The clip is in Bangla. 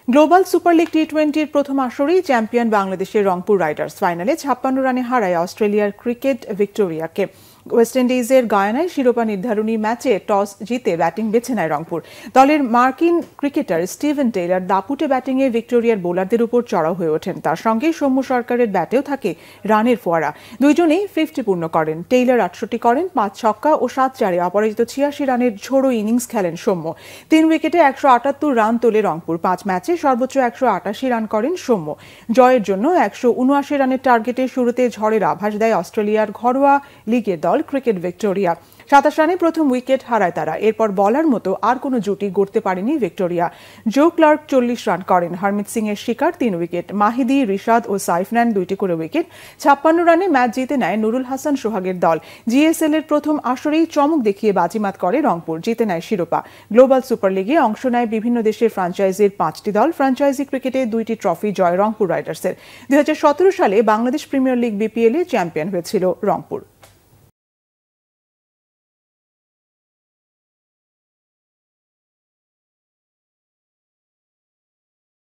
গ্লোবাল সুপার লিগ টি-20-র প্রথম আসরেই চ্যাম্পিয়ন বাংলাদেশের রংপুর রাইডার্স ফাইনালে 56 রানে হারায় অস্ট্রেলিয়ার ক্রিকেট ভিক্টোরিয়াকে। ওয়েস্ট ইন্ডিজের গায়ানায় শিরোপা নির্ধারণী ম্যাচে টস জিতে ব্যাটিং বেছে নেয় রংপুর। দলের মার্কিন ক্রিকেটার স্টিভেন টেইলর দাপুটে ব্যাটিংয়ে ভিক্টোরিয়ার বোলারদের উপর চড়াও হয়ে ওঠেন। তার সঙ্গে সৌম্য সরকারের ব্যাটেও থাকে রানের ফোয়ারা। দুইজনেই 50 পূর্ণ করেন। টেইলর 68 করেন, 5 ছক্কা ও 7 চারে অপরাজিত 86 রানের ঝোড়ো ইনিংস খেলেন সৌম্য। 3 উইকেটে 178 রান তোলে রংপুর। 5 ম্যাচে সর্বোচ্চ 188 রান করেন সৌম্য। জয়ের জন্য 179 রানের টার্গেটে শুরুতে ঝড়ের আভাস দেয় অস্ট্রেলিয়ার ঘরোয়া লিগের দল ক্রিকেট ভিক্টোরিয়া। 27 রানে প্রথম উইকেট হারায় তারা। এরপর বলার মতো আর কোনো জুটি গড়তে পারেনি ভিক্টোরিয়া। জো ক্লার্ক 40 রান করেন। হরমিত সিং এর শিকার 3 উইকেট। মাহিদি, রিশাদ ও সাইফ নেন 2টি করে উইকেট। 56 রানে ম্যাচ জিতে নেয় নুরুল হাসান সোহাগের দল। জিএসএল এর প্রথম আসরেই চমক দেখিয়ে বাজিমাত করে রংপুর, জিতে নেয় শিরোপা। গ্লোবাল সুপার লিগে অংশ নেয় বিভিন্ন দেশের ফ্র্যাঞ্চাইজির 5টি দল। ফ্র্যাঞ্চাইজি ক্রিকেটে 2টি ট্রফি জয় রংপুর রাইডার্সের। 2017 সালে বাংলাদেশ প্রিমিয়ার লিগ বিপিএল এ চ্যাম্পিয়ন হয়েছিল রংপুর।